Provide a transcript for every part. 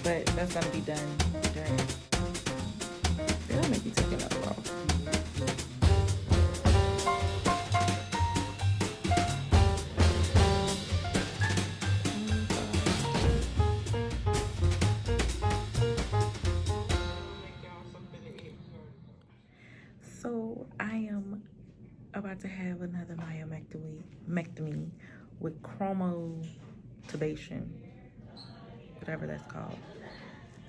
but that's gonna be done during. Did I make you take another off? So I am about to have another myomectomy with chromotubation, whatever that's called,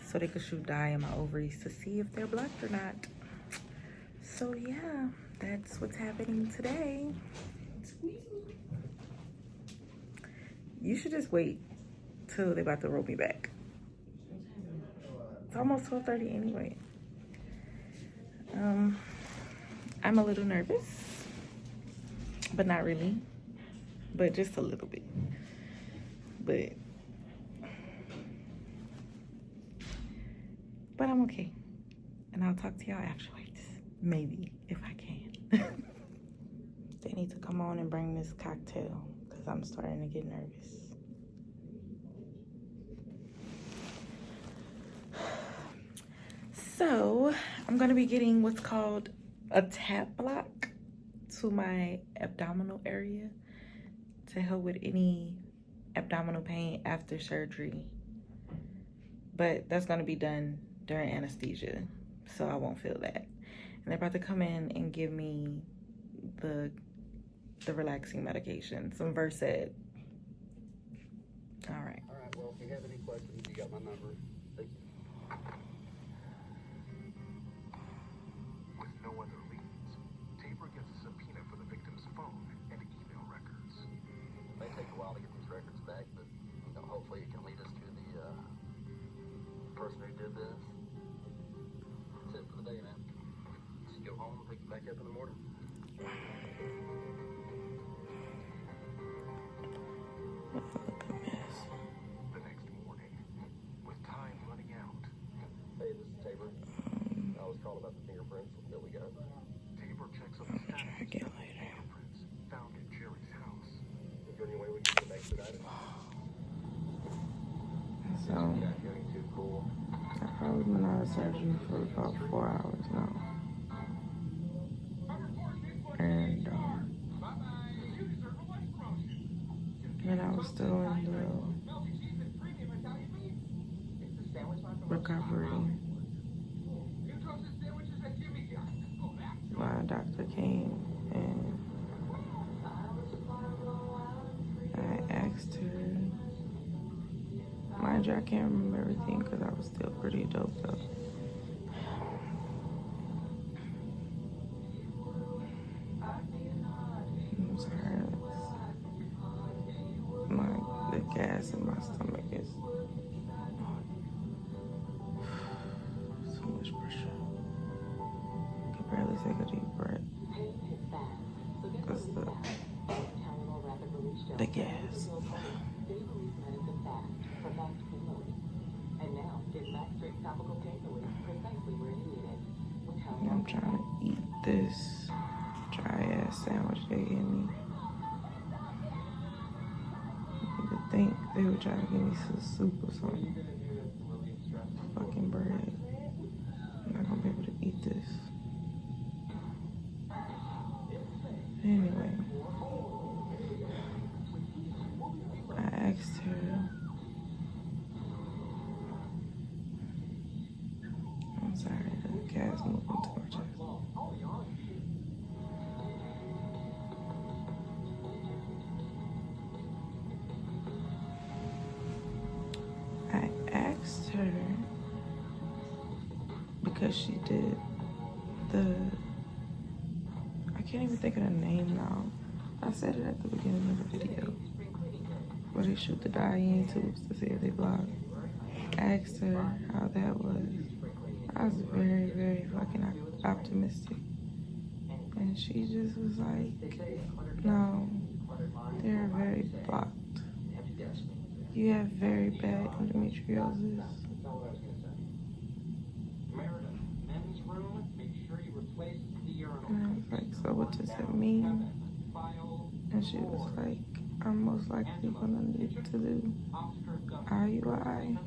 so they could shoot dye in my ovaries to see if they're blocked or not. So yeah, that's what's happening today. You should just wait till they're about to roll me back. It's almost 12:30 anyway. I'm a little nervous, but not really, but just a little bit. But I'm okay, and I'll talk to y'all afterwards, maybe, if I can. They need to come on and bring this cocktail, because I'm starting to get nervous. So I'm gonna be getting what's called a tap block to my abdominal area to help with any abdominal pain after surgery. But that's gonna be done during anesthesia, so I won't feel that. And they're about to come in and give me the relaxing medication, some Versed. All right. All right, well, if you have any questions, you got my number. Thank you. With no other leads, Tabor gets a subpoena for the victim's phone and email records. It may take a while to get these records back, but hopefully it can lead us to the person who did this. That's it for the day, man. Just go home and pick it back up in the morning. The next morning, with time running out, Hey, this is Tabor. I was called about the fingerprints that we got. Tabor checks on the status of the fingerprints found at Jerry's house. Is there any way we can expedite it? So Yeah, getting too cool. I've probably been out of surgery for about 4 hours now. And I was still in the recovery. My doctor came and I asked her. Mind you, I can't remember everything because I was still pretty doped up. I'm sorry. The gas in my stomach is so much pressure. I can barely take a deep breath because the gas. I'm trying to eat this dry ass sandwich they gave me. You would think they would try to give me some soup or something. Fucking bread. I'm not gonna be able to eat this. Anyway, I asked her. I'm sorry, the cat's moving too much. I asked her because she did I can't even think of the name now. I said it at the beginning of the video. Where they shoot the dye in tubes to see if they block. I asked her how that was. I was very, very fucking optimistic. And she just was like, no, they're very blocked. You have very bad endometriosis. And I was like, so what does it mean? And she was like, I'm most likely gonna need to do IUI.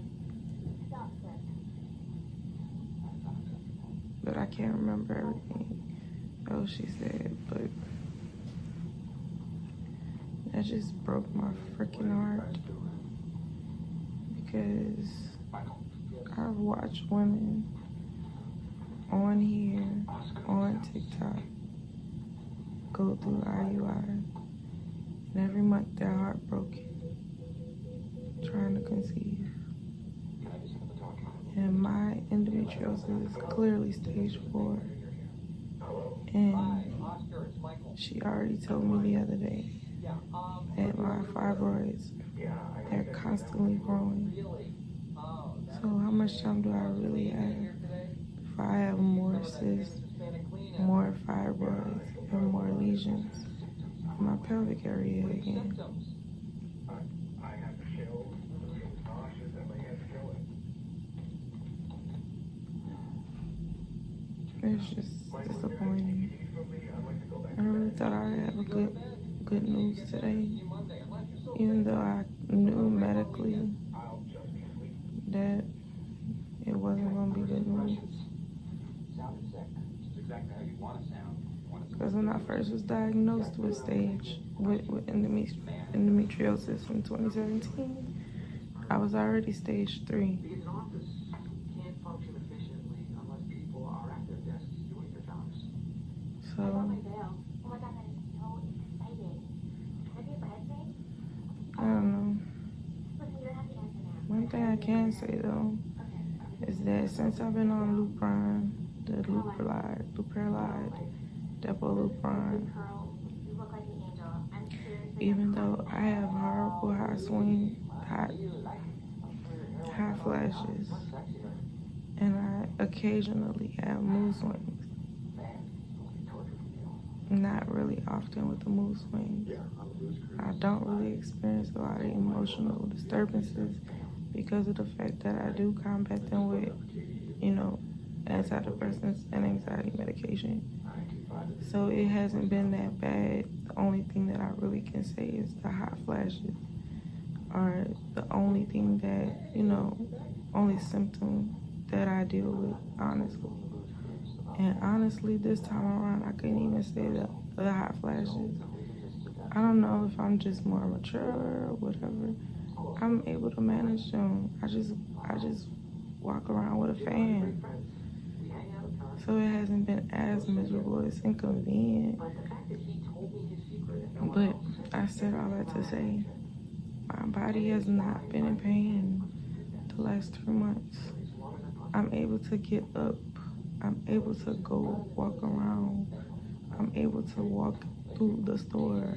but I can't remember everything else she said. But that just broke my freaking heart because I've watched women on here, on TikTok, go through IUI, and every month they're heartbroken, trying to conceive. And my endometriosis is clearly stage 4. And she already told me the other day that my fibroids, they're constantly growing. So how much time do I really have? If I have more cysts, more fibroids, and more lesions in my pelvic area again. It's just disappointing. I really thought I'd have a good news today, even though I knew medically that it wasn't going to be good news. Because when I first was diagnosed with endometriosis in 2017, I was already stage 3. So, I don't know. One thing I can say though is that since I've been on Lupron, the Lupron, Depo-Lupron, even though I have horrible high flashes, and I occasionally have mood swings. Not really often with the mood swings. I don't really experience a lot of emotional disturbances because of the fact that I do combat them with, antidepressants and anxiety medication. So it hasn't been that bad. The only thing that I really can say is the hot flashes are the only thing that, only symptom that I deal with, honestly. And honestly, this time around, I couldn't even say the hot flashes. I don't know if I'm just more mature or whatever. I'm able to manage them. I just walk around with a fan. So it hasn't been as miserable. It's inconvenient. But I said all that to say, my body has not been in pain the last 3 months. I'm able to get up. I'm able to go walk around. I'm able to walk through the store.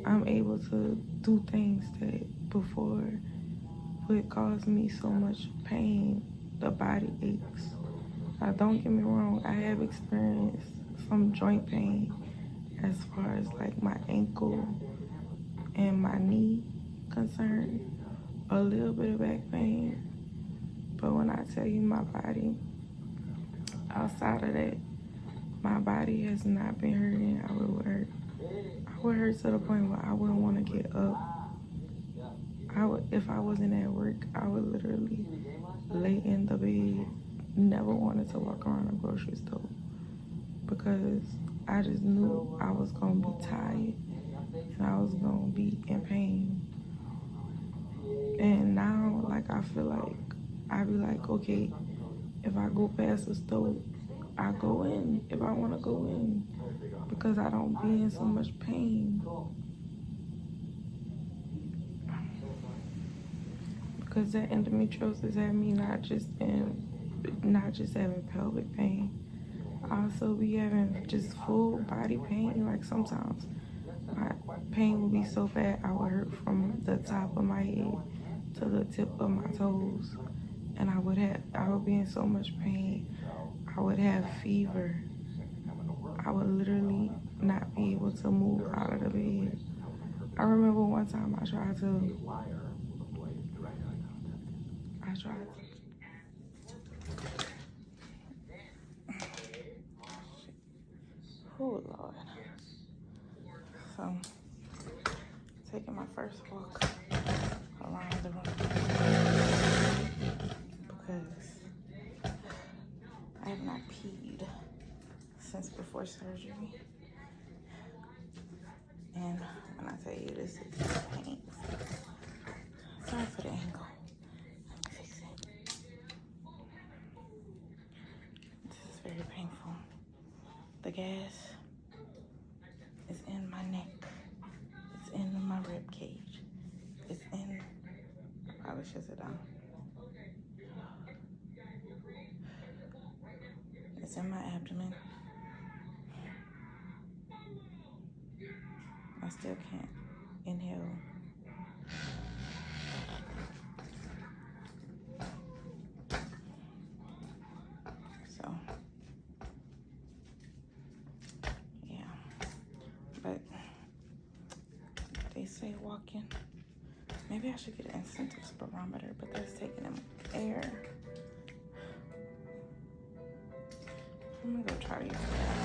I'm able to do things that before would cause me so much pain. The body aches. Don't get me wrong, I have experienced some joint pain as far as like my ankle and my knee concerned. A little bit of back pain. But when I tell you my body, outside of that, my body has not been hurting. I would hurt to the point where I wouldn't want to get up. If I wasn't at work, I would literally lay in the bed, never wanted to walk around a grocery store because I just knew I was going to be tired and I was going to be in pain. And now, I feel like, I be like, okay, if I go past the stove, I go in if I want to go in because I don't be in so much pain. Because that endometriosis had me not just having pelvic pain, I also be having just full body pain. Like sometimes my pain would be so bad I would hurt from the top of my head to the tip of my toes, and I would be in so much pain. I would have fever. I would literally not be able to move out of the bed. I remember one time I tried to. Oh, Lord. So, taking my first walk around the room because I have not peed before surgery. And when I tell you this is pain, sorry for the angle. Let me fix it. This is very painful. The gas is in my neck. It's in my rib cage. It's in. I probably should sit down. It's in my abdomen. I still can't inhale. So, yeah. But they say walking. Maybe I should get an incentive spirometer, but that's taking in air. I'm gonna go try to use that.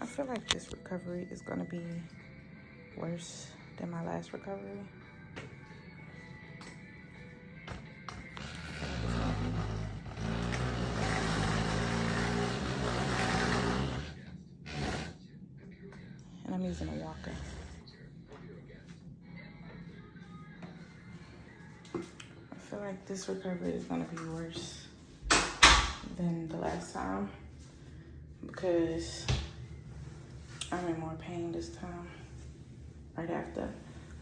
I feel like this recovery is gonna be worse than my last recovery. And I'm using a walker. I feel like this recovery is gonna be worse than the last time because I'm in more pain this time. Right after,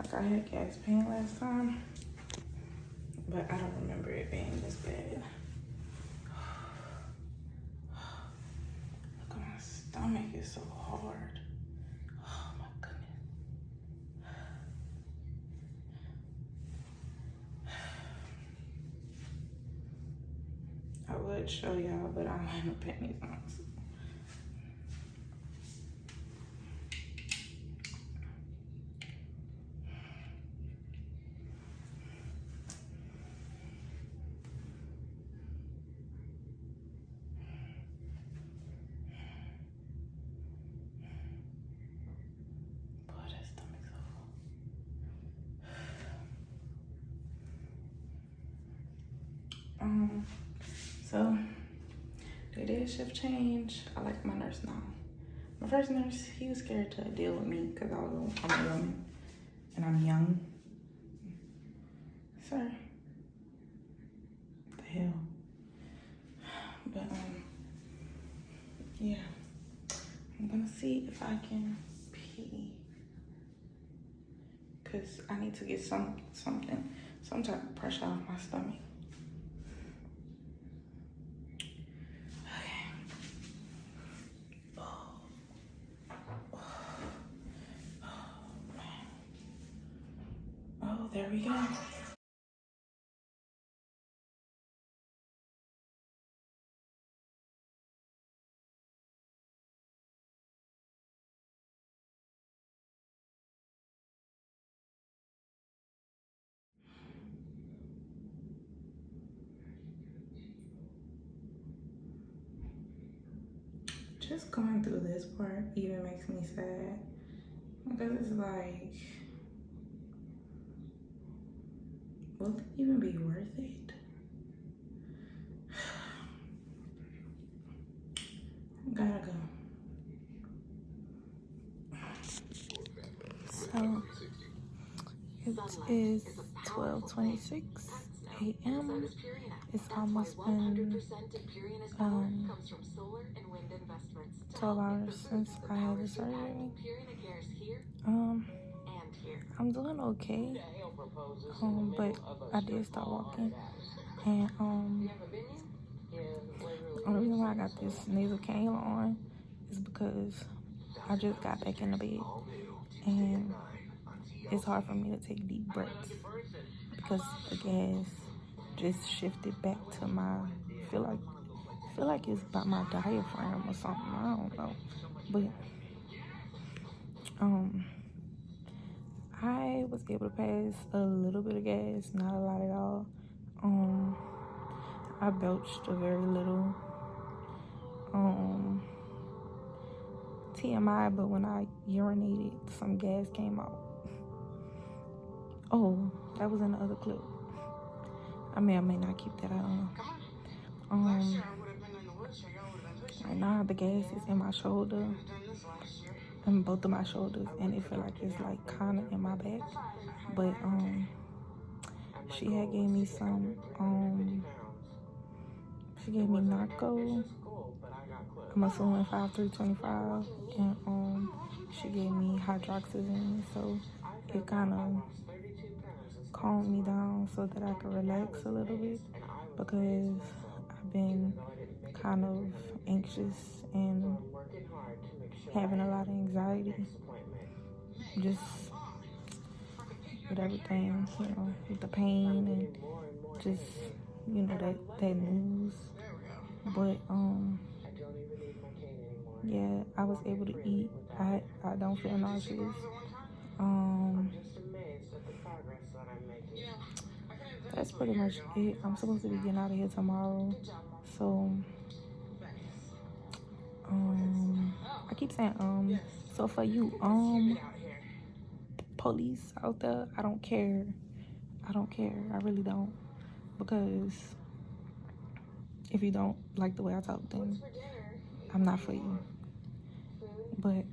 like I had gas pain last time, but I don't remember it being this bad. Look at my stomach, it's so hard. Oh my goodness. I would show y'all, but I don't have no panties on. So they did shift change. I like my nurse now. My first nurse, he was scared to deal with me because I'm a woman and I'm young. Sir, what the hell? But yeah, I'm gonna see if I can pee because I need to get some type of pressure off my stomach. There we go. Just going through this part even makes me sad because it's like, will it even be worth it? Gotta go. So it is 12:26 a.m. It's almost been 12 hours since I had the surgery. I'm doing okay, but I did start walking, and the only reason why I got this nasal cannula on is because I just got back in the bed, and it's hard for me to take deep breaths because the gas just shifted back to my, feel like it's by my diaphragm or something, I don't know, but I was able to pass a little bit of gas, not a lot at all. I belched a very little. TMI, but when I urinated, some gas came out. Oh, that was in the other clip. I may or may not keep that, I don't know. Right now, the gas is in my shoulder, in both of my shoulders, and it feel like it's like kind of in my back. But she had gave me some she gave me narco. I'm assuming 5325, and she gave me hydroxyzine, so it kind of calmed me down so that I could relax a little bit, because I've been kind of anxious and having a lot of anxiety, just with everything, you know, with the pain and just, you know, that news. But yeah, I was able to eat. I don't feel nauseous. That's pretty much it. I'm supposed to be getting out of here tomorrow, so I keep saying so for you police out there, I don't care. I really don't, because if you don't like the way I talk, then I'm not for you. But okay,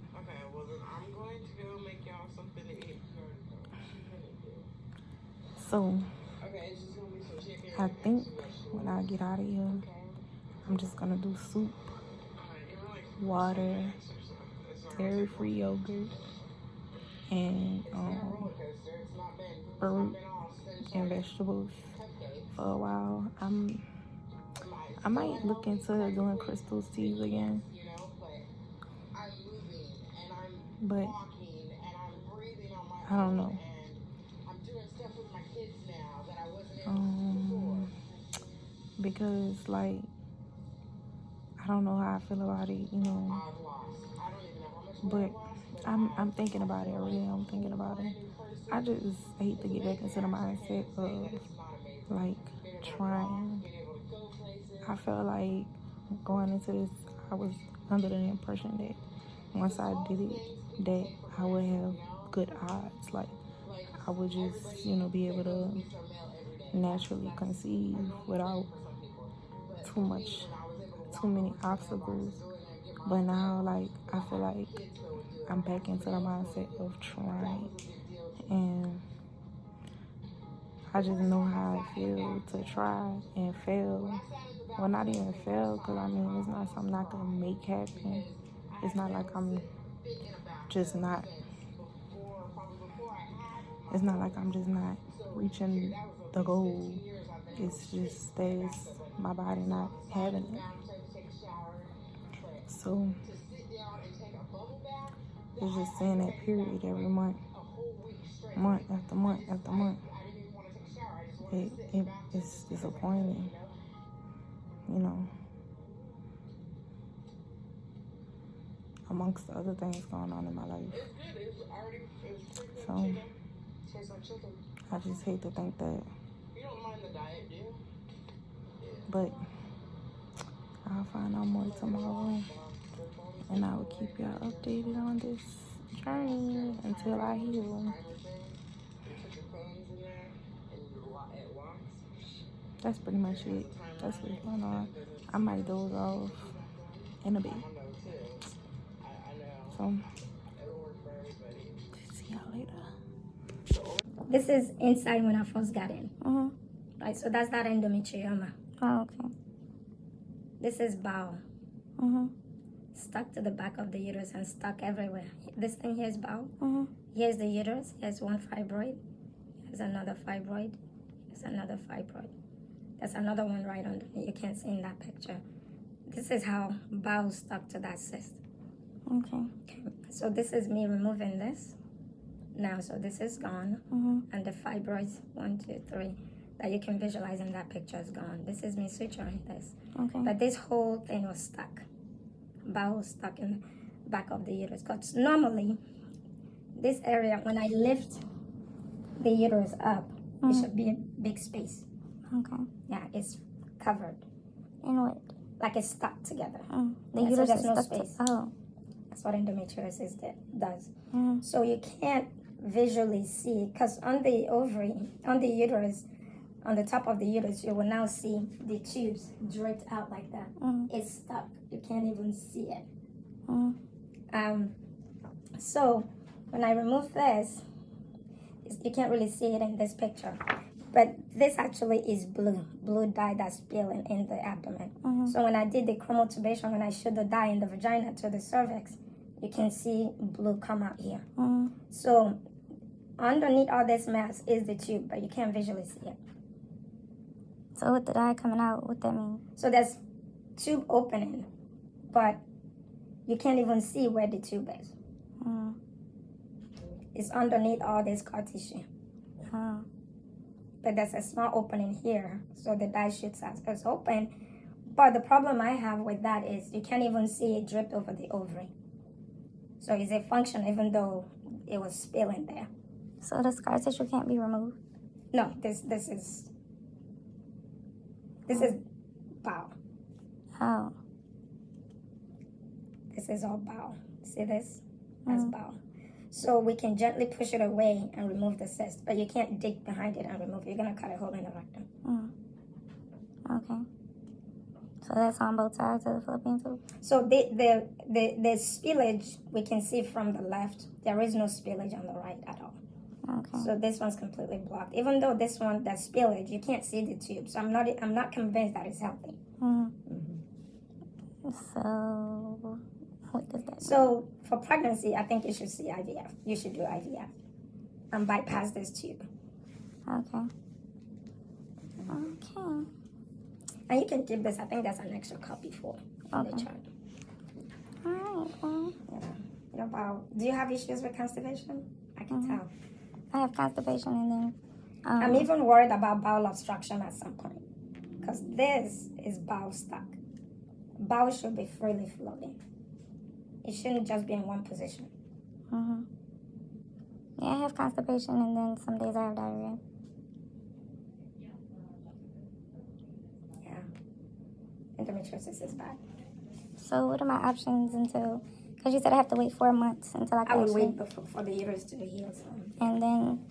well then I'm going to go make y'all something to eat. So Okay, it's just gonna be some chicken. I think when I get out of here, I'm just gonna do soup, water, dairy-free yogurt, and fruit and vegetables for a while. I might look into doing crystal teas again, but I don't know. Because like I don't know how I feel about it, you know. But I'm thinking about it. I really am thinking about it. I just hate to get back into the mindset of like trying. I felt like going into this, I was under the impression that once I did it, that I would have good odds. Like I would just, you know, be able to naturally conceive without too many obstacles. But now, like, I feel like I'm back into the mindset of trying, and I just know how I feel to try and fail. Well, not even fail, because I mean, it's not something I can make happen. It's not like I'm just not, it's not like I'm just not reaching the goal. It's just that my body not having it. So it's just saying that period every month after month after month. It's disappointing, you know, amongst the other things going on in my life. So I just hate to think that. But I'll find out more tomorrow, and I will keep y'all updated on this journey until I heal. That's pretty much it. That's what's going on. I might doze off in a bit. So, see y'all later. This is inside when I first got in. Right, so that's that endometrioma. Oh, okay. This is bowel. Stuck to the back of the uterus and stuck everywhere. This thing here is bowel. Here's the uterus. Here's one fibroid. Here's another fibroid. Here's another fibroid. There's another one right under me. You can't see in that picture. This is how bowel stuck to that cyst. Okay. So this is me removing this. Now, so this is gone. And the fibroids, 1, 2, 3, that you can visualize in that picture is gone. This is me suturing this. Okay. But this whole thing was stuck. Bowel stuck in the back of the uterus. Because normally, this area, when I lift the uterus up, it should be a big space. Okay. Yeah, it's covered. And what? Like it's stuck together. The Yeah, so uterus there's is no stuck space. Oh. That's what endometriosis does. So you can't visually see, because on the ovary, on the uterus, on the top of the uterus, you will now see the tubes draped out like that. It's stuck. You can't even see it. So when I remove this, you can't really see it in this picture. But this actually is blue dye that's spilling in the abdomen. So when I did the chromotubation, when I showed the dye in the vagina to the cervix, you can see blue come out here. So underneath all this mass is the tube, but you can't visually see it. So with the dye coming out, what that mean? So there's tube opening, but you can't even see where the tube is. It's underneath all this scar tissue. But there's a small opening here, so the dye shoots out. It's open, but the problem I have with that is you can't even see it dripped over the ovary. So it's a function even though it was spilling there. So the scar tissue can't be removed? No, this is bowel. Oh. This is all bowel. See this? That's bowel. So we can gently push it away and remove the cyst, but you can't dig behind it and remove it. You're gonna cut a hole in the rectum. Okay. So that's on both sides of the fallopian tube? So the spillage we can see from the left. There is no spillage on the right at all. Okay. So this one's completely blocked. Even though this one, that spillage, you can't see the tube. So I'm not convinced that it's healthy. So what does that mean? So for pregnancy, I think you should see IVF. You should do IVF and bypass this tube. Okay. And you can keep this. I think there's an extra copy for the chart. All right. Well, Yeah. Do you have issues with constipation? I can tell. I have constipation and then I'm even worried about bowel obstruction at some point because this is bowel stuck. Bowel should be freely flowing. It shouldn't just be in one position. yeah, I have constipation and then some days I have diarrhea. Yeah. Endometriosis is bad. So what are my options until, because you said I have to wait 4 months until I can I would actually, wait for the uterus to heal. So. and then,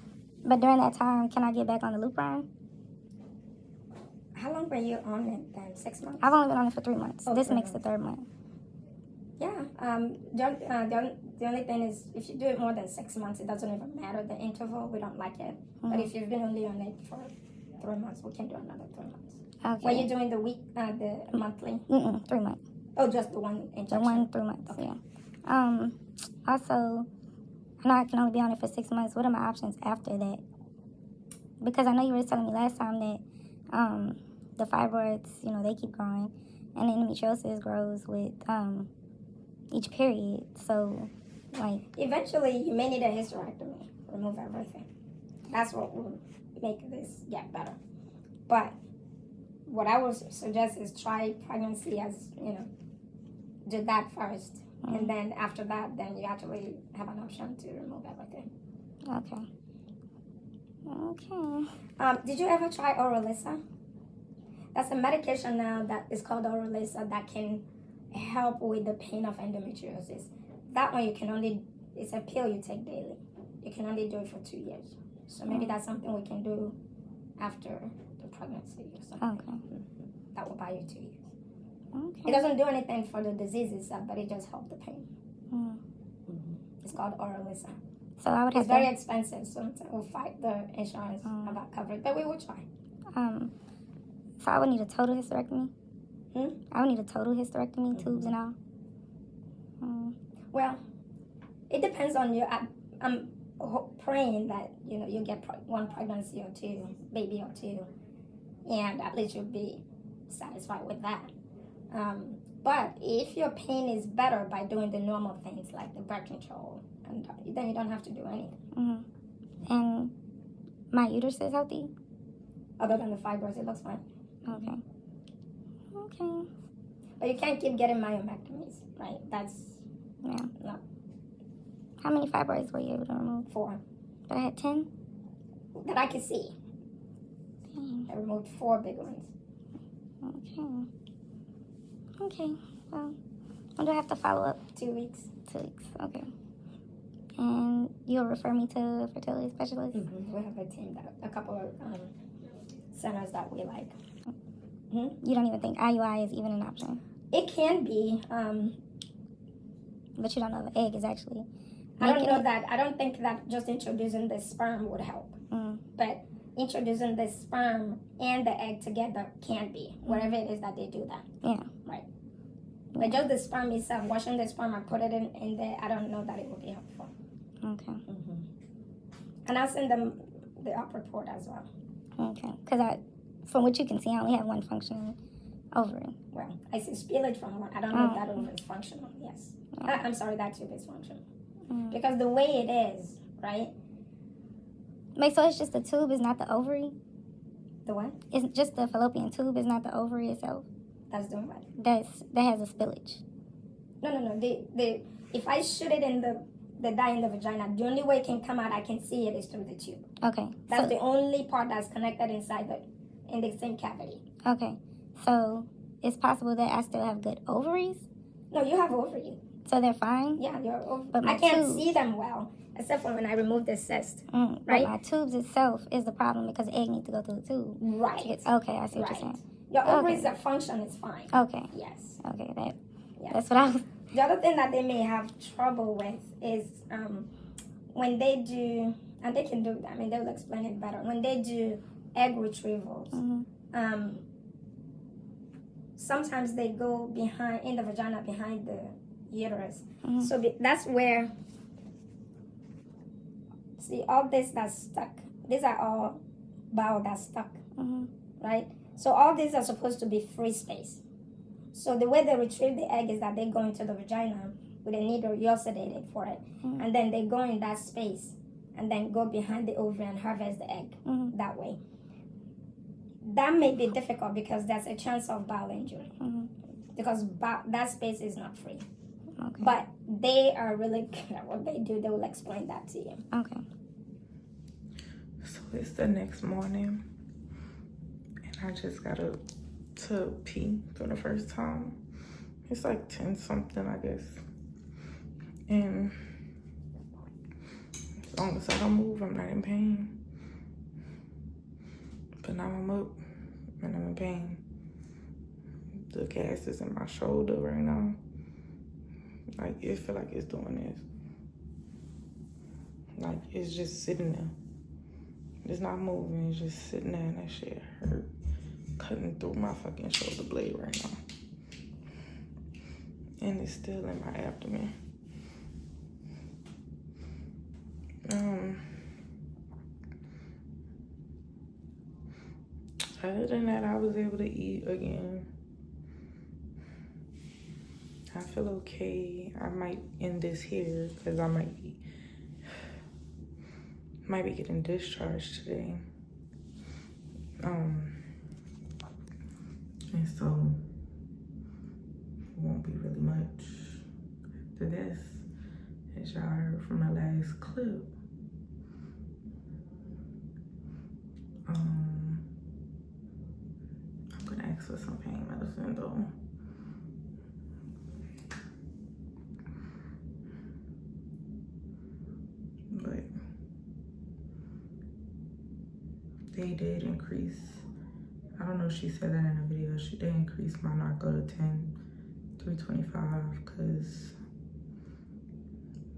but during that time, can I get back on the lupron? How long were you on it then? 6 months? I've only been on it for 3 months. Oh, This 3 makes the months. 3rd month. Yeah. The only thing is, if you do it more than 6 months, it doesn't even matter the interval. We don't like it. But if you've been only on it for 3 months, we can do another 3 months. Okay. Were you doing the monthly? 3 months. Oh, just the one injection? The 1 3 months, yeah. Also, I know I can only be on it for 6 months. What are my options after that? Because I know you were telling me last time that the fibroids, they keep growing. And endometriosis grows with each period. So, Eventually, you may need a hysterectomy. Remove everything. That's what will make this get better. But what I would suggest is try pregnancy as, do that first. And then after that, then you actually have an option to remove everything. Okay. Did you ever try Oralisa? That's a medication now that is called Oralisa that can help with the pain of endometriosis. That one it's a pill you take daily. You can only do it for 2 years. So maybe that's something we can do after the pregnancy or something. That will buy you 2 years. It doesn't do anything for the disease itself, but it just helps the pain. It's called Oralisa. So I would have It's very expensive, so we'll fight the insurance about coverage, but we will try. So I would need a total hysterectomy? I would need a total hysterectomy, tubes and all? Well, it depends on you. I'm praying that, you get one pregnancy or two, baby or two, and at least you'll be satisfied with that. But if your pain is better by doing the normal things like the birth control, and then you don't have to do anything. And my uterus is healthy? Other than the fibroids, it looks fine. Okay. But you can't keep getting myomectomies, right? That's no. How many fibroids were you able to remove? 4 But I had 10? that I could see. Dang. I removed 4 big ones. Okay. Well, when do I have to follow up? 2 weeks. 2 weeks. Okay. And you'll refer me to a fertility specialist? We have a team a couple of centers that we like. You don't even think IUI is even an option, It can be. but you don't know if egg is actually. I don't know that. I don't think that just introducing the sperm would help. But introducing the sperm and the egg together can be, wherever it is that they do that. Yeah. Right. But just the sperm itself, washing the sperm and put it in there, I don't know that it would be helpful. Okay. And I'll send them the up report as well. Okay. Because from what you can see, I only have one functioning ovary. Well, I see spillage from one. I don't know if that ovary is functional. Yes. I'm sorry, that tube is functional. Because the way it is, right? Wait, so it's just the tube, is not the ovary? The what? It's just the fallopian tube, is not the ovary itself? That's doing what? That has a spillage. No. If I shoot it in the dye in the vagina, the only way it can come out, I can see it, is through the tube. Okay. That's the only part that's connected in the same cavity. Okay. So it's possible that I still have good ovaries? No, you have ovary. So they're fine? Yeah, your ovary. But my I can't tube- see them well, except for when I remove the cyst. But Right? my tubes itself is the problem because the egg needs to go through the tube. Right. Okay, I see what Right. you're saying. Your ovaries Okay. that function is fine. Okay. Yes. Okay, Yeah. that's what I was... The other thing that they may have trouble with is when they do, and they can do, I mean, they will explain it better. When they do egg retrievals, sometimes they go in the vagina behind the uterus. So that's where, see, all this that's stuck, these are all bowel that's stuck, right? So all these are supposed to be free space. So the way they retrieve the egg is that they go into the vagina with a needle, you're sedated for it, and then they go in that space and then go behind the ovary and harvest the egg that way. That may be difficult because there's a chance of bowel injury because that space is not free. Okay. But they are really good at what they do. They will explain that to you. Okay. So it's the next morning, and I just got to pee for the first time. It's like 10 something, I guess. And as long as I don't move, I'm not in pain. But now I'm up and I'm in pain. The gas is in my shoulder right now. Like, it feel like it's doing this. Like, it's just sitting there. It's not moving, it's just sitting there, and that shit hurt. Cutting through my fucking shoulder blade right now. And it's still in my abdomen. Other than that, I was able to eat again. I feel okay. I might end this here because I might be getting discharged today. And so it won't be really much after this, as y'all heard from the last clip. I'm gonna ask for some pain medicine though. But they did increase, I don't know if she said that in the video, she did increase my narco to 325 because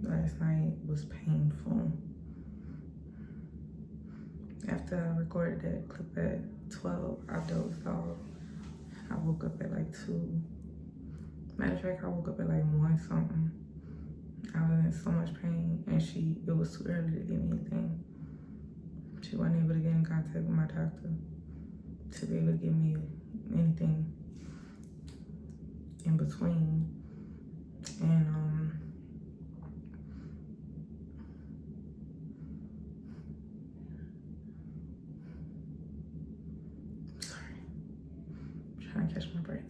last night was painful. After I recorded that clip at 12, I dozed off. I woke up at like 2. Matter of fact, I woke up at like 1 something. I was in so much pain, and it was too early to give me anything. She wasn't able to get in contact with my doctor to be able to give me anything in between. And sorry, I'm trying to catch my breath.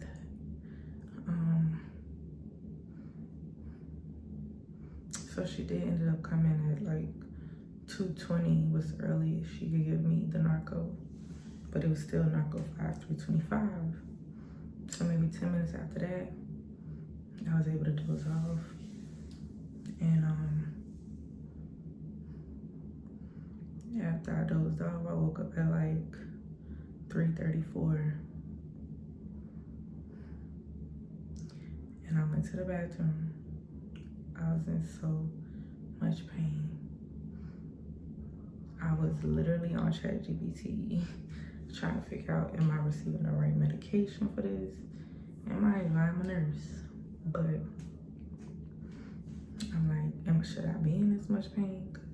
So she did end up coming at like 2:20 was the earliest she could give me the narco, but it was still narco 325. So maybe 10 minutes after that, I was able to doze off. And after I dozed off, I woke up at like 3:34. And I went to the bathroom. I was in so much pain. I was literally on ChatGPT trying to figure out, am I receiving the right medication for this? I'm a nurse, but I'm like, should I be in this much pain? 'Cause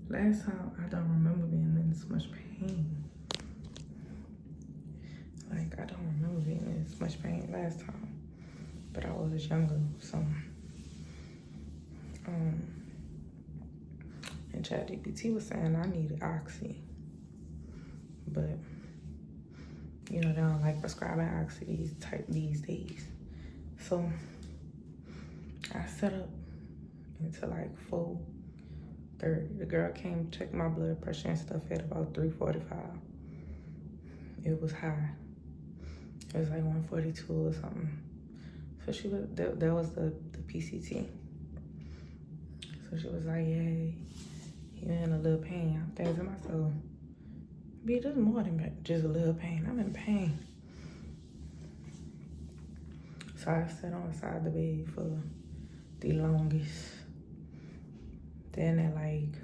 last time, I don't remember being in this much pain. Like, I don't remember being in this much pain last time, but I was younger, so. And ChatGPT was saying I needed Oxy, but you know, they don't like prescribing Oxy these days. So I set up until like 4:30. The girl came to check my blood pressure and stuff at about 3:45. It was high. It was like 142 or something. So she was, that was the PCT. So she was like, yeah, you're in a little pain. I'm thinking to myself, B, there's more than just a little pain. I'm in pain. So I sat on the side of the bed for the longest. Then at like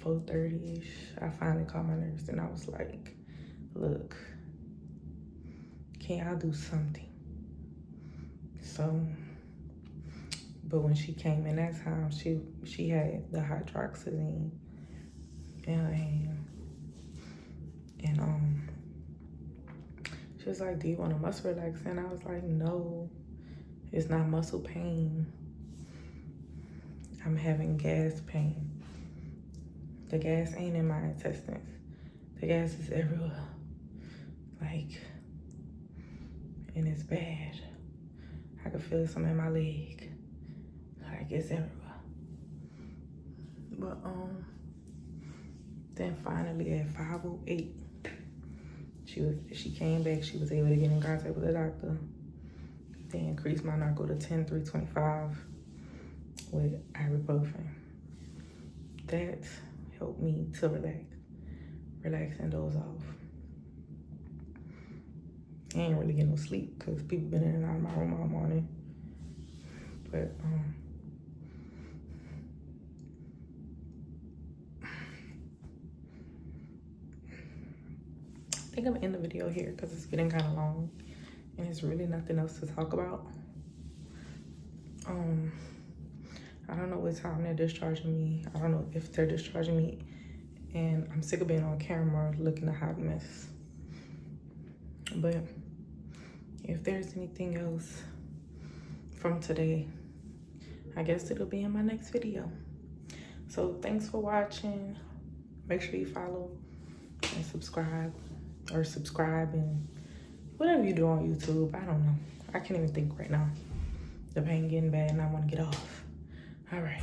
4:30-ish, I finally called my nurse and I was like, look, can y'all do something? So, but when she came in that time, she had the hydroxyzine in her hand. And she was like, do you want a muscle relaxant? And I was like, no, it's not muscle pain. I'm having gas pain. The gas ain't in my intestines. The gas is everywhere. Like, and it's bad. I can feel some in my leg. Like, it's everywhere. But, then finally at 5:08, she came back. She was able to get in contact with the doctor. They increased my narco to 10/3/25 with ibuprofen. That helped me to relax and doze off. I ain't really get no sleep because people been in and out of my room all morning. But I think I'm gonna end the video here because it's getting kind of long and there's really nothing else to talk about. I don't know what time they're discharging me. I don't know if they're discharging me, and I'm sick of being on camera looking a hot mess. But if there's anything else from today, I guess it'll be in my next video. So thanks for watching. Make sure you follow and subscribe, and whatever you do on YouTube. I don't know. I can't even think right now. The pain getting bad and I want to get off. All right.